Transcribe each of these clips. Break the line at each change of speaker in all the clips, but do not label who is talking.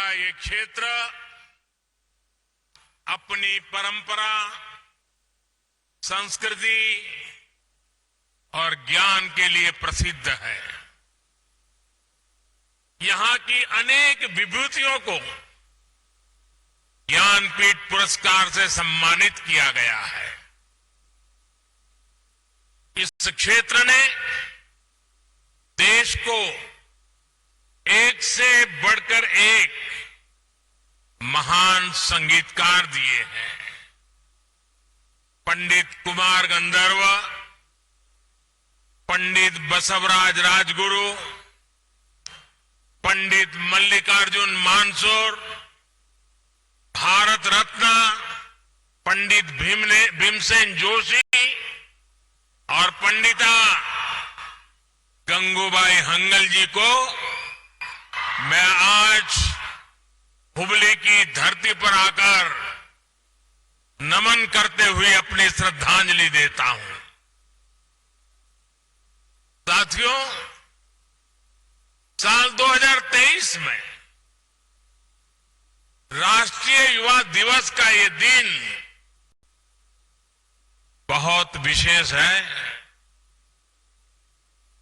हमारा ये क्षेत्र अपनी परंपरा, संस्कृति और ज्ञान के लिए प्रसिद्ध है। यहां की अनेक विभूतियों को ज्ञानपीठ पुरस्कार से सम्मानित किया गया है। इस क्षेत्र ने देश को एक से बढ़कर एक महान संगीतकार दिए हैं। पंडित कुमार गंधर्व, पंडित बसवराज राजगुरु, पंडित मल्लिकार्जुन मानसूर, भारत रत्न पंडित भीमसेन जोशी और पंडिता गंगूबाई हंगल जी को मैं आज हुबली की धरती पर आकर नमन करते हुए अपनी श्रद्धांजलि देता हूं। साथियों, साल 2023 में राष्ट्रीय युवा दिवस का ये दिन बहुत विशेष है।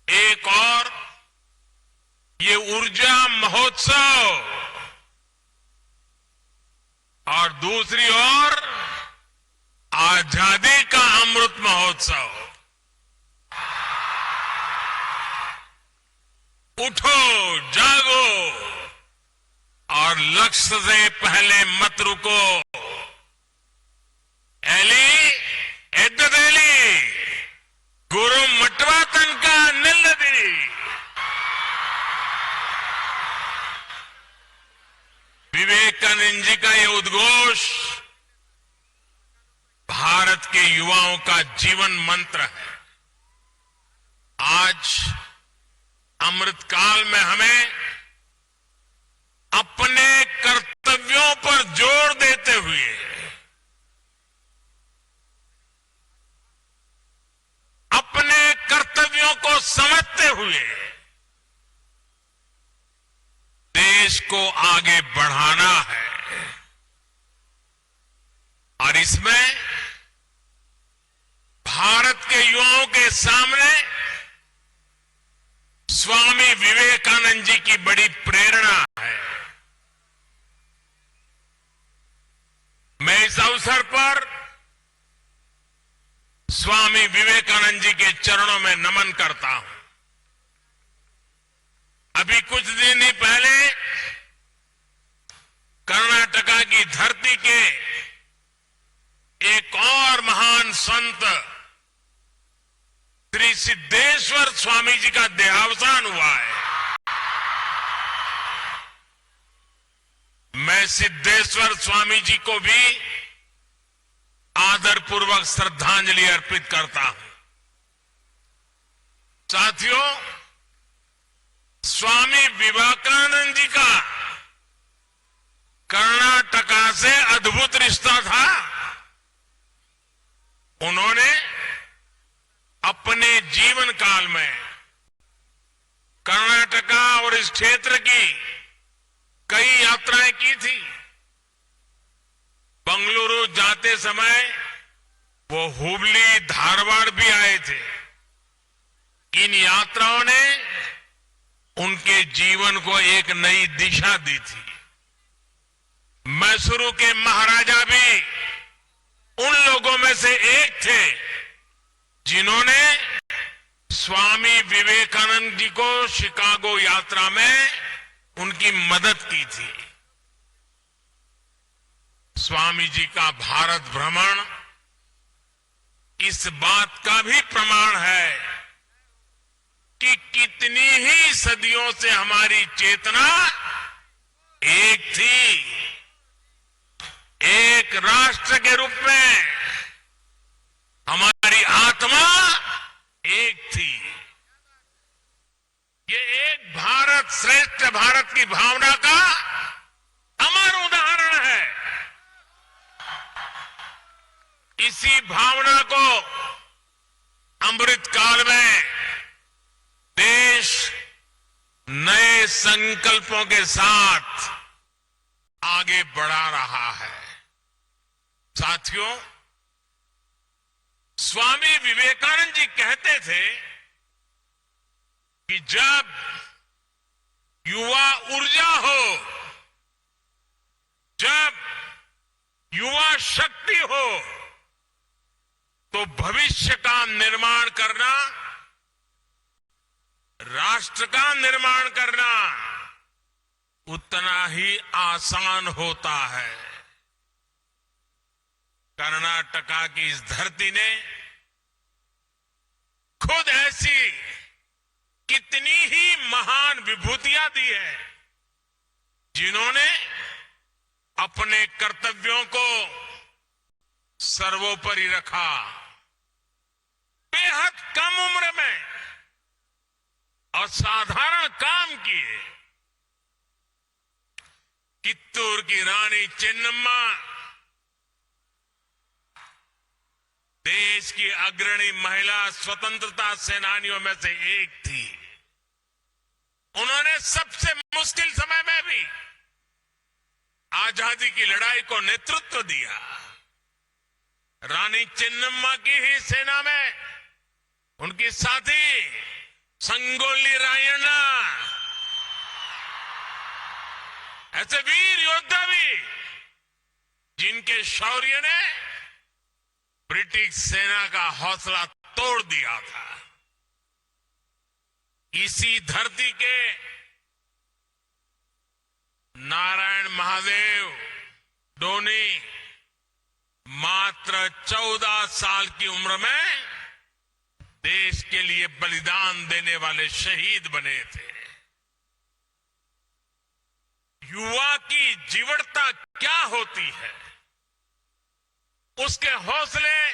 एक और ये ऊर्जा महोत्सव और दूसरी ओर आजादी का अमृत महोत्सव। उठो, जागो और लक्ष्य से पहले मत रुको। एली एद्ददेली गुरु मटवा तनका निल्लदी। विवेकानंद जी का ये उद्घोष भारत के युवाओं का जीवन मंत्र है। आज अमृतकाल में हमें अपने कर्तव्यों पर जोर देते हुए अपने कर्तव्यों को समझते हुए देश को आगे बढ़ाना है। और इसमें भारत के युवाओं के सामने स्वामी विवेकानंद जी की बड़ी प्रेरणा है। मैं इस अवसर पर स्वामी विवेकानंद जी के चरणों में नमन करता हूं। अभी कुछ दिन ही पहले कर्नाटका की धरती के एक और महान संत श्री सिद्धेश्वर स्वामी जी का देहावसान हुआ है। मैं सिद्धेश्वर स्वामी जी को भी आदरपूर्वक श्रद्धांजलि अर्पित करता हूं। साथियों, स्वामी विवेकानंद जी का कर्नाटका से अद्भुत रिश्ता था। उन्होंने अपने जीवन काल में कर्नाटका और इस क्षेत्र की कई यात्राएं की थी। बंगलुरु जाते समय वो हुबली, धारवाड़ भी आए थे। इन यात्राओं ने उनके जीवन को एक नई दिशा दी थी। मैसूरू के महाराजा भी उन लोगों में से एक थे जिन्होंने स्वामी विवेकानंद जी को शिकागो यात्रा में उनकी मदद की थी। स्वामी जी का भारत भ्रमण इस बात का भी प्रमाण है कि कितनी ही सदियों से हमारी चेतना एक थी। एक राष्ट्र के रूप में हमारी आत्मा एक थी। ये एक भारत श्रेष्ठ भारत की भावना का अमर उदाहरण है। इसी भावना को अमृत काल में देश नए संकल्पों के साथ आगे बढ़ा रहा है। साथियों, स्वामी विवेकानंद जी कहते थे कि जब युवा ऊर्जा हो, जब युवा शक्ति हो, तो भविष्य का निर्माण करना, राष्ट्र का निर्माण करना उतना ही आसान होता है। कर्नाटका की इस धरती ने खुद ऐसी कितनी ही महान विभूतियां दी है, जिन्होंने अपने कर्तव्यों को सर्वोपरि रखा। बेहद कम उम्र में असाधारण काम किए। कित्तूर की रानी चेन्नम्मा देश की अग्रणी महिला स्वतंत्रता सेनानियों में से एक थी। उन्होंने सबसे मुश्किल समय में भी आजादी की लड़ाई को नेतृत्व दिया। रानी चेन्नम्मा की ही सेना में उनकी साथी संगोली रायण्णा, ऐसे वीर योद्धा भी, जिनके शौर्य ने ब्रिटिश सेना का हौसला तोड़ दिया था। इसी धरती के नारायण महादेव डोनी मात्र 14 साल की उम्र में देश के लिए बलिदान देने वाले शहीद बने थे। युवा की जीवटता क्या होती है, उसके हौसले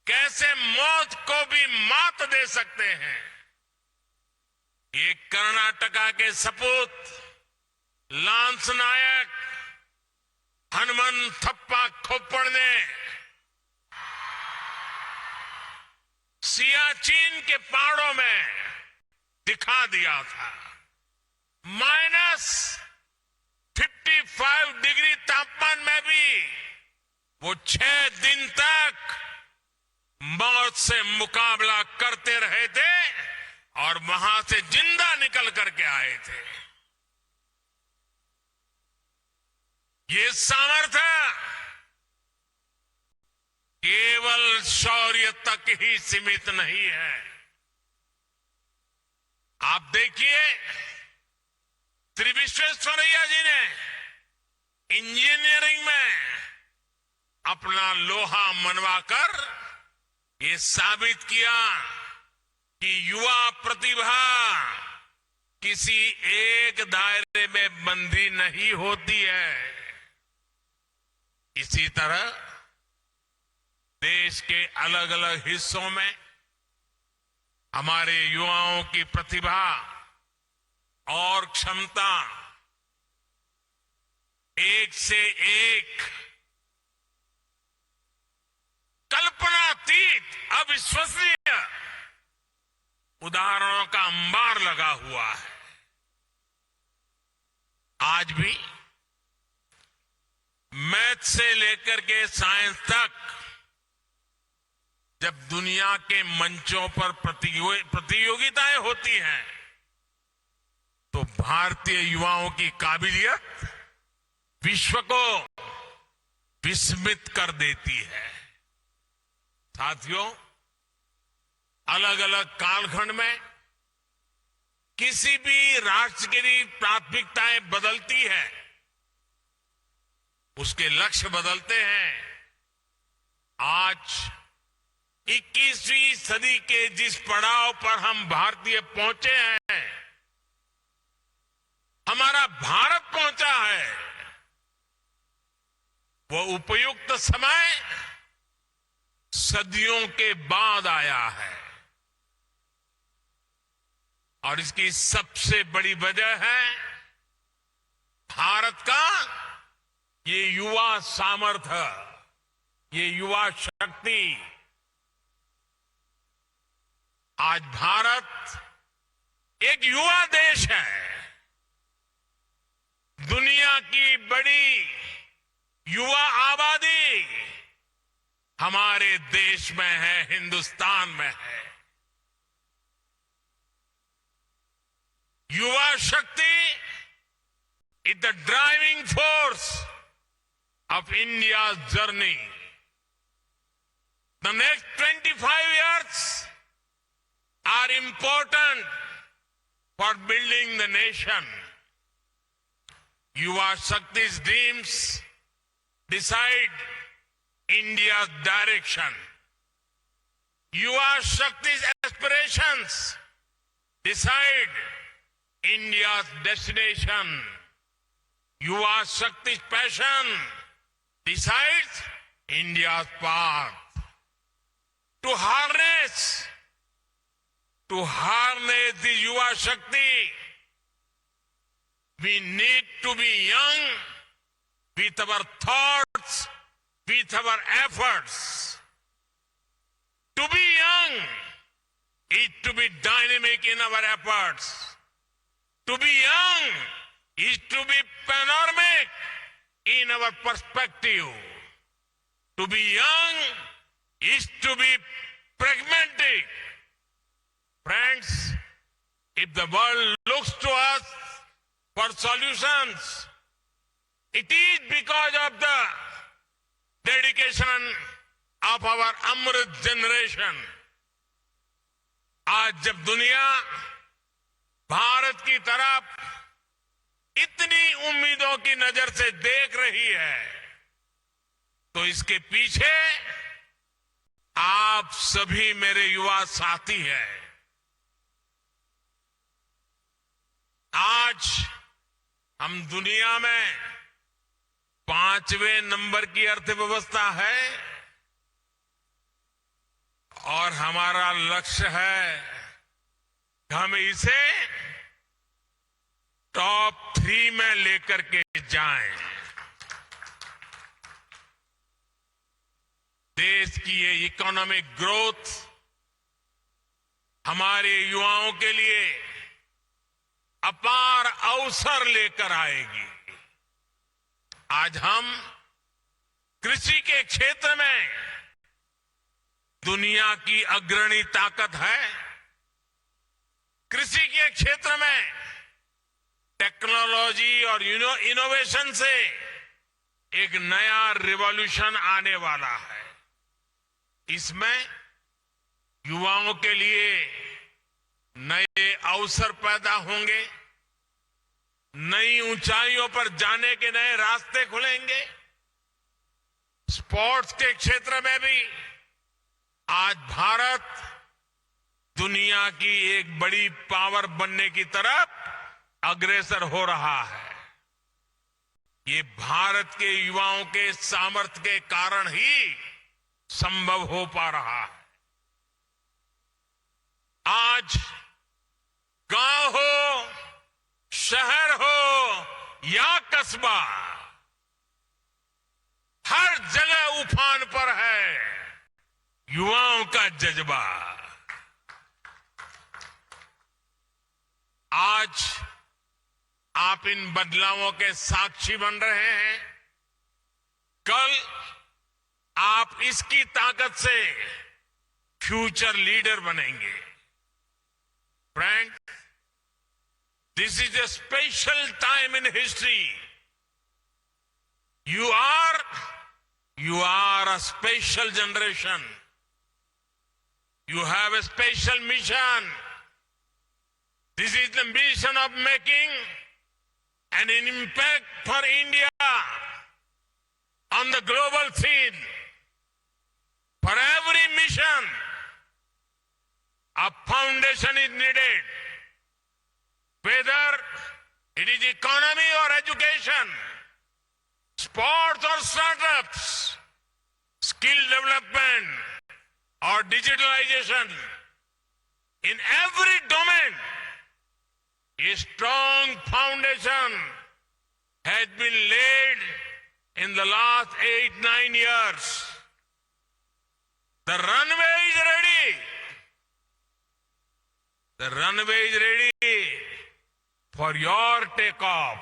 कैसे मौत को भी मात दे सकते हैं, ये कर्नाटका के सपूत लांस नायक हनुमन थप्पा खोपड़ ने सियाचिन के पहाड़ों में दिखा दिया था। -55 डिग्री तापमान में भी वो 6 दिन तक मौत से मुकाबला करते रहे थे और वहां से जिंदा निकल करके आए थे। ये सामर्थ्य केवल शौर्य तक ही सीमित नहीं है। आप देखिए, श्री विश्वेश्वरैया जी ने इंजीनियरिंग में अपना लोहा मनवाकर ये साबित किया कि युवा प्रतिभा किसी एक दायरे में बंधी नहीं होती है। इसी तरह देश के अलग अलग हिस्सों में हमारे युवाओं की प्रतिभा और क्षमता एक से एक कल्पनातीत, अविश्वसनीय उदाहरणों का अंबार लगा हुआ है। आज भी मैथ से लेकर के साइंस तक जब दुनिया के मंचों पर प्रतियोगिताएं होती हैं, तो भारतीय युवाओं की काबिलियत विश्व को विस्मित कर देती है। साथियों, अलग अलग कालखंड में किसी भी राष्ट्र की प्राथमिकताएं बदलती है, उसके लक्ष्य बदलते हैं। आज 21वीं सदी के जिस पड़ाव पर हम भारतीय पहुंचे हैं, हमारा भारत पहुंचा है, वो उपयुक्त समय सदियों के बाद आया है। और इसकी सबसे बड़ी वजह है भारत का ये युवा सामर्थ्य, ये युवा शक्ति। आज भारत एक युवा देश है। दुनिया की बड़ी युवा आबादी हमारे देश में है, हिंदुस्तान में है। युवा शक्ति is the driving force of India's journey. The next 25 years are important for building the nation. Yuva Shakti's dreams decide India's direction. Yuva Shakti's aspirations decide India's destination. Yuva Shakti's passion decides India's path. To harness the Yuva Shakti, we need to be young with our thoughts, with our efforts. To be young is to be dynamic in our efforts. To be young is to be panoramic in our perspective. To be young is to be pragmatic. Friends, if the world looks to us for solutions, it is because of the dedication of our Amrit generation. आज जब दुनिया भारत की तरफ इतनी उम्मीदों की नजर से देख रही है, तो इसके पीछे आप सभी मेरे युवा साथी हैं। आज हम दुनिया में 5वें नंबर की अर्थव्यवस्था है और हमारा लक्ष्य है कि हम इसे टॉप 3 में लेकर के जाएं। देश की ये इकोनॉमिक ग्रोथ हमारे युवाओं के लिए अपार अवसर लेकर आएगी। आज हम कृषि के क्षेत्र में दुनिया की अग्रणी ताकत है। कृषि के क्षेत्र में टेक्नोलॉजी और इनोवेशन से एक नया रिवॉल्यूशन आने वाला है। इसमें युवाओं के लिए नए अवसर पैदा होंगे, नई ऊंचाइयों पर जाने के नए रास्ते खुलेंगे। स्पोर्ट्स के क्षेत्र में भी आज भारत दुनिया की एक बड़ी पावर बनने की तरफ अग्रसर हो रहा है। ये भारत के युवाओं के सामर्थ्य के कारण ही संभव हो पा रहा है। आज गांव हो, शहर हो या कस्बा, हर जगह उफान पर है युवाओं का जज्बा। आज आप इन बदलावों के साक्षी बन रहे हैं। कल आप इसकी ताकत से फ्यूचर लीडर बनेंगे। Friends, this is a special time in history. You are a special generation. You have a special mission. This is the mission of making an impact for India on the global scene. For every mission, a foundation is needed. Whether it is economy or education, sports or startups, skill development or digitalization, in every domain, a strong foundation has been laid in the last 8-9 years. The runway is ready. The runway is ready for your takeoff.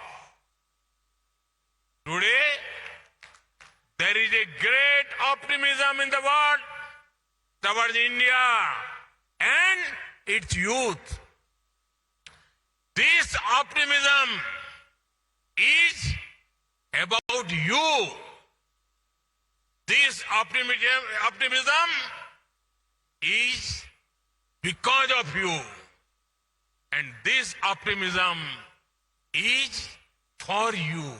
Today, there is a great optimism in the world towards India and its youth. This optimism is about you. This optimism is because of you. And this optimism is for you.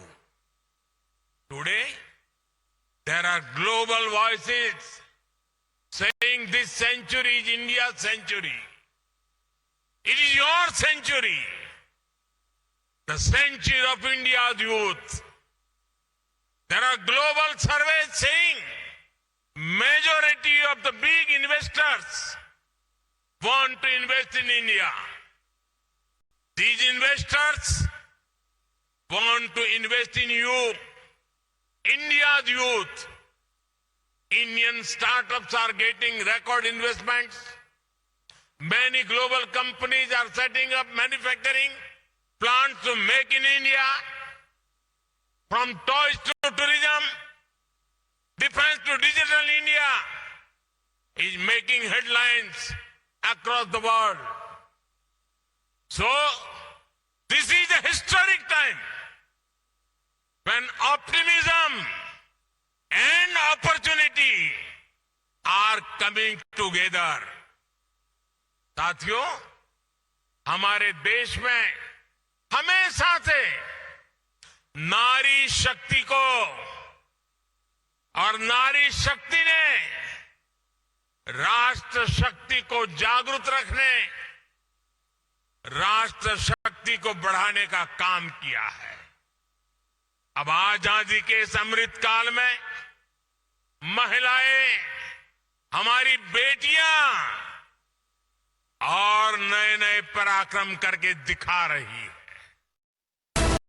Today, there are global voices saying this century is India's century. It is your century. The century of India's youth. There are global surveys saying majority of the big investors want to invest in India. These investors want to invest in you, India's youth. Indian startups are getting record investments. Many global companies are setting up manufacturing plants to make in India. From toys to tourism, defense to digital India is making headlines across the world. So, this is a historic time when optimism and opportunity are coming together. साथियों, हमारे देश में हमेशा से नारी शक्ति को और नारी शक्ति ने राष्ट्र शक्ति को जागृत रखने, राष्ट्र शक्ति को बढ़ाने का काम किया है। अब आजादी के इस अमृत काल में महिलाएं, हमारी बेटियां और नए नए पराक्रम करके दिखा रही है।